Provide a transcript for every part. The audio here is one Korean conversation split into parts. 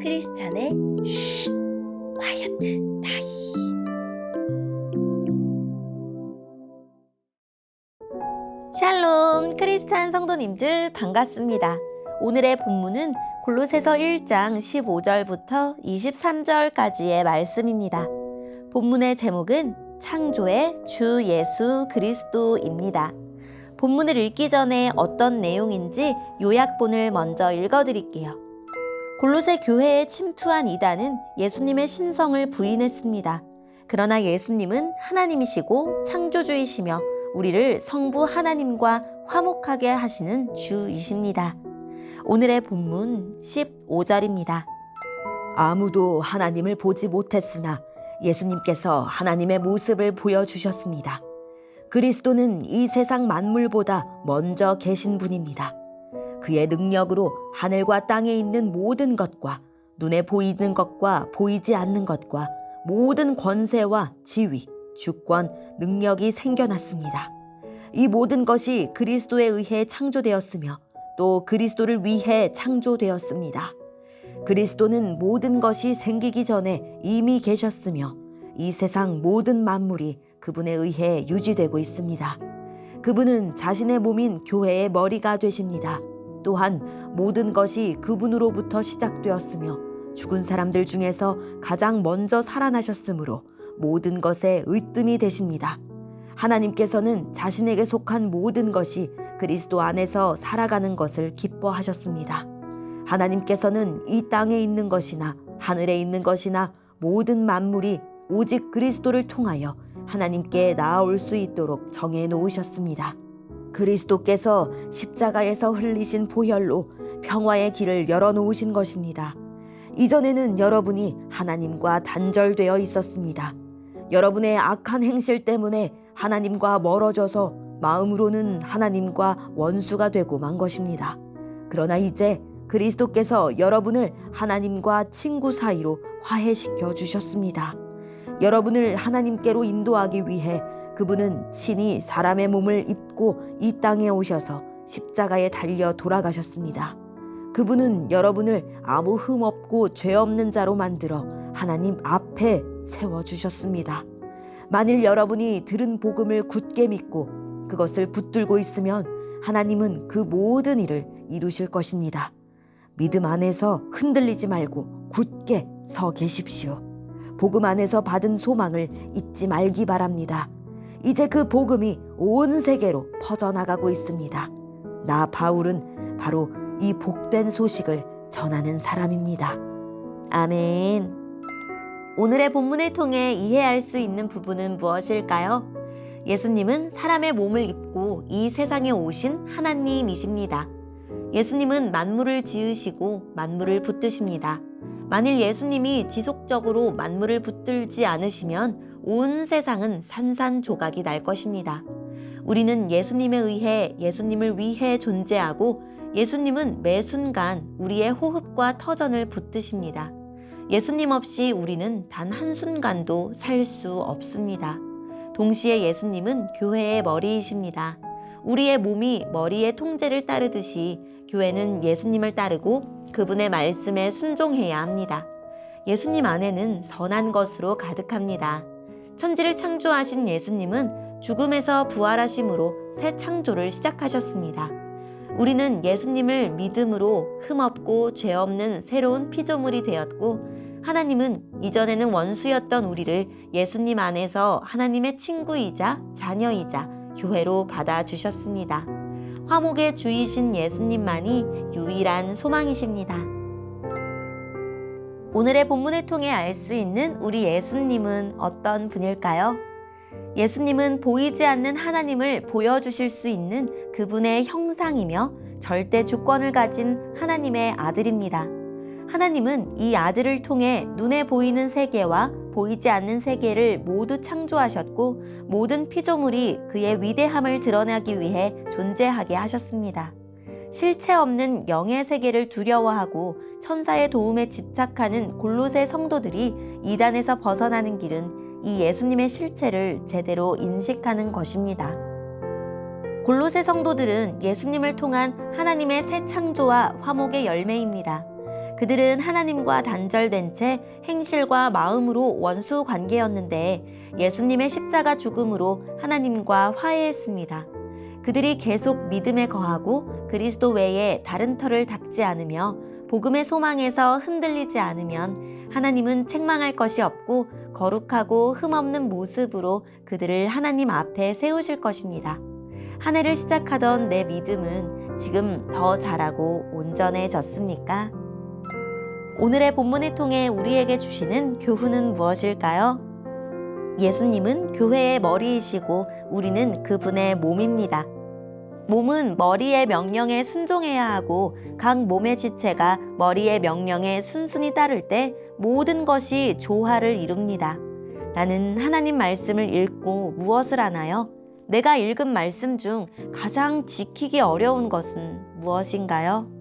크리스찬의 쉿 콰이어트 타임. 샬롬 크리스찬 성도님들 반갑습니다. 오늘의 본문은 골로새서 1장 15절부터 23절까지의 말씀입니다. 본문의 제목은 창조의 주 예수 그리스도입니다. 본문을 읽기 전에 어떤 내용인지 요약본을 먼저 읽어드릴게요. 골로새 교회에 침투한 이단은 예수님의 신성을 부인했습니다. 그러나 예수님은 하나님이시고 창조주이시며 우리를 성부 하나님과 화목하게 하시는 주이십니다. 오늘의 본문 15절입니다. 아무도 하나님을 보지 못했으나 예수님께서 하나님의 모습을 보여주셨습니다. 그리스도는 이 세상 만물보다 먼저 계신 분입니다. 그의 능력으로 하늘과 땅에 있는 모든 것과 눈에 보이는 것과 보이지 않는 것과 모든 권세와 지위, 주권, 능력이 생겨났습니다. 이 모든 것이 그리스도에 의해 창조되었으며 또 그리스도를 위해 창조되었습니다. 그리스도는 모든 것이 생기기 전에 이미 계셨으며 이 세상 모든 만물이 그분에 의해 유지되고 있습니다. 그분은 자신의 몸인 교회의 머리가 되십니다. 또한 모든 것이 그분으로부터 시작되었으며 죽은 사람들 중에서 가장 먼저 살아나셨으므로 모든 것의 으뜸이 되십니다. 하나님께서는 자신에게 속한 모든 것이 그리스도 안에서 살아가는 것을 기뻐하셨습니다. 하나님께서는 이 땅에 있는 것이나 하늘에 있는 것이나 모든 만물이 오직 그리스도를 통하여 하나님께 나아올 수 있도록 정해 놓으셨습니다. 그리스도께서 십자가에서 흘리신 보혈로 평화의 길을 열어놓으신 것입니다. 이전에는 여러분이 하나님과 단절되어 있었습니다. 여러분의 악한 행실 때문에 하나님과 멀어져서 마음으로는 하나님과 원수가 되고 만 것입니다. 그러나 이제 그리스도께서 여러분을 하나님과 친구 사이로 화해시켜 주셨습니다. 여러분을 하나님께로 인도하기 위해 그분은 친히 사람의 몸을 입고 이 땅에 오셔서 십자가에 달려 돌아가셨습니다. 그분은 여러분을 아무 흠 없고 죄 없는 자로 만들어 하나님 앞에 세워주셨습니다. 만일 여러분이 들은 복음을 굳게 믿고 그것을 붙들고 있으면 하나님은 그 모든 일을 이루실 것입니다. 믿음 안에서 흔들리지 말고 굳게 서 계십시오. 복음 안에서 받은 소망을 잊지 말기 바랍니다. 이제 그 복음이 온 세계로 퍼져나가고 있습니다. 나 바울은 바로 이 복된 소식을 전하는 사람입니다. 아멘. 오늘의 본문을 통해 이해할 수 있는 부분은 무엇일까요? 예수님은 사람의 몸을 입고 이 세상에 오신 하나님이십니다. 예수님은 만물을 지으시고 만물을 붙드십니다. 만일 예수님이 지속적으로 만물을 붙들지 않으시면 온 세상은 산산조각이 날 것입니다. 우리는 예수님에 의해 예수님을 위해 존재하고 예수님은 매 순간 우리의 호흡과 터전을 붙드십니다. 예수님 없이 우리는 단 한순간도 살 수 없습니다. 동시에 예수님은 교회의 머리이십니다. 우리의 몸이 머리의 통제를 따르듯이 교회는 예수님을 따르고 그분의 말씀에 순종해야 합니다. 예수님 안에는 선한 것으로 가득합니다. 천지를 창조하신 예수님은 죽음에서 부활하심으로 새 창조를 시작하셨습니다. 우리는 예수님을 믿음으로 흠없고 죄 없는 새로운 피조물이 되었고 하나님은 이전에는 원수였던 우리를 예수님 안에서 하나님의 친구이자 자녀이자 교회로 받아주셨습니다. 화목의 주이신 예수님만이 유일한 소망이십니다. 오늘의 본문을 통해 알 수 있는 우리 예수님은 어떤 분일까요? 예수님은 보이지 않는 하나님을 보여주실 수 있는 그분의 형상이며 절대 주권을 가진 하나님의 아들입니다. 하나님은 이 아들을 통해 눈에 보이는 세계와 보이지 않는 세계를 모두 창조하셨고 모든 피조물이 그의 위대함을 드러나기 위해 존재하게 하셨습니다. 실체 없는 영의 세계를 두려워하고 천사의 도움에 집착하는 골로새 성도들이 이단에서 벗어나는 길은 이 예수님의 실체를 제대로 인식하는 것입니다. 골로새 성도들은 예수님을 통한 하나님의 새 창조와 화목의 열매입니다. 그들은 하나님과 단절된 채 행실과 마음으로 원수 관계였는데 예수님의 십자가 죽음으로 하나님과 화해했습니다. 그들이 계속 믿음에 거하고 그리스도 외에 다른 터를 닦지 않으며 복음의 소망에서 흔들리지 않으면 하나님은 책망할 것이 없고 거룩하고 흠없는 모습으로 그들을 하나님 앞에 세우실 것입니다. 한 해를 시작하던 내 믿음은 지금 더 자라고 온전해졌습니까? 오늘의 본문을 통해 우리에게 주시는 교훈은 무엇일까요? 예수님은 교회의 머리이시고 우리는 그분의 몸입니다. 몸은 머리의 명령에 순종해야 하고 각 몸의 지체가 머리의 명령에 순순히 따를 때 모든 것이 조화를 이룹니다. 나는 하나님 말씀을 읽고 무엇을 하나요? 내가 읽은 말씀 중 가장 지키기 어려운 것은 무엇인가요?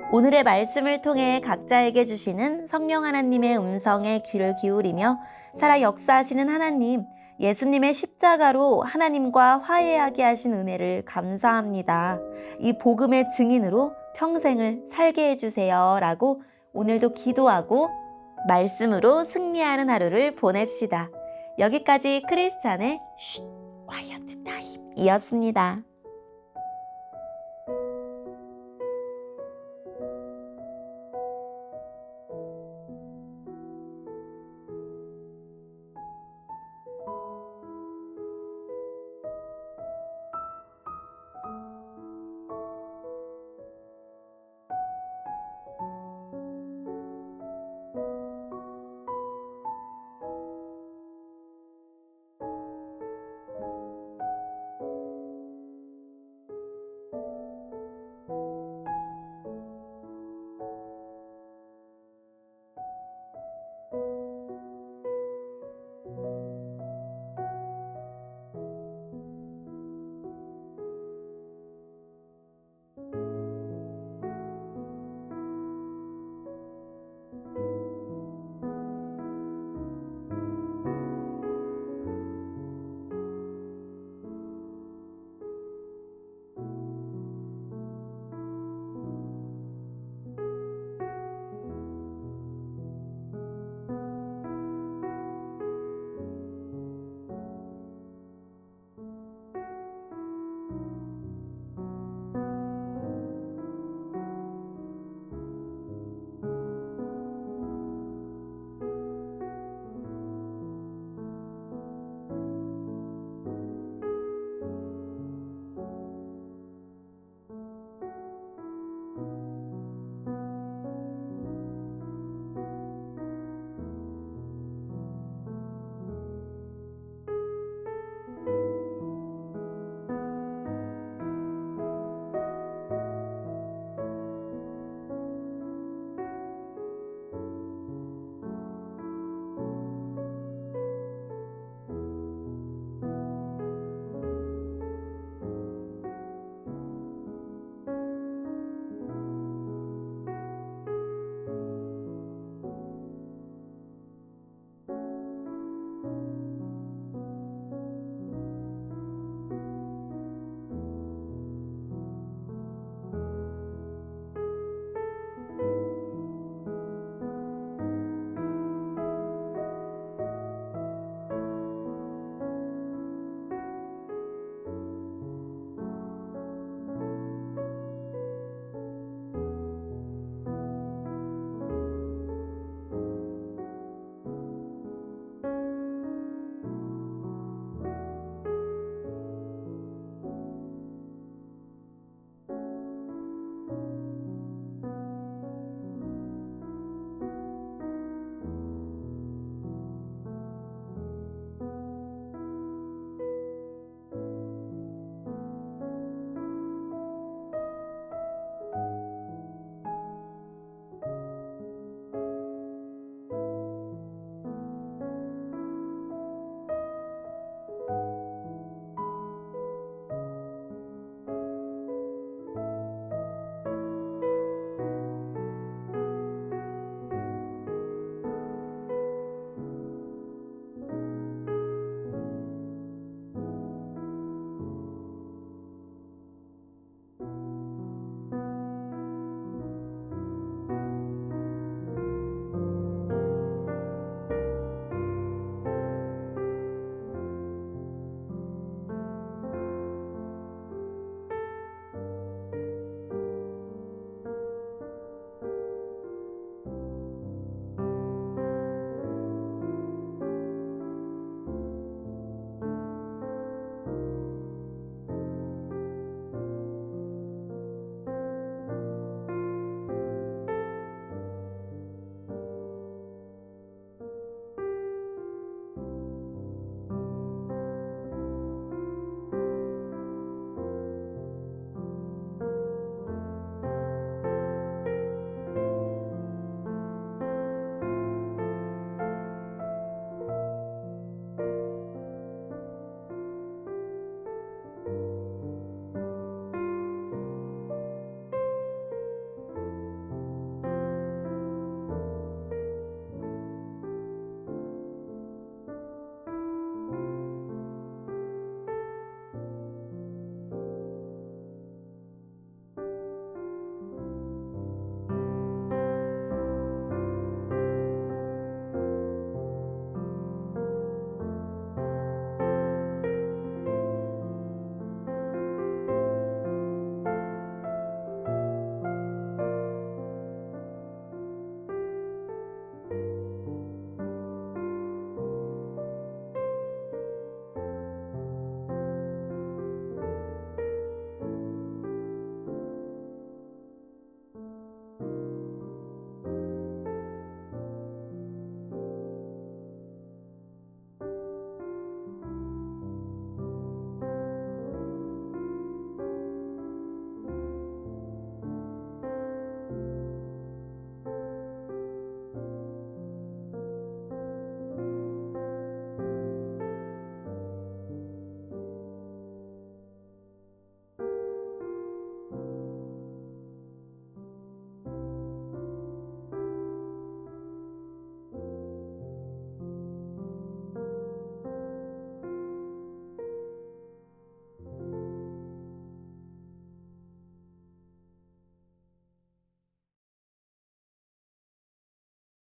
오늘의 말씀을 통해 각자에게 주시는 성령 하나님의 음성에 귀를 기울이며 살아 역사하시는 하나님, 예수님의 십자가로 하나님과 화해하게 하신 은혜를 감사합니다. 이 복음의 증인으로 평생을 살게 해주세요 라고 오늘도 기도하고 말씀으로 승리하는 하루를 보냅시다. 여기까지 크리스찬의 쉿 콰이어트 타임이었습니다.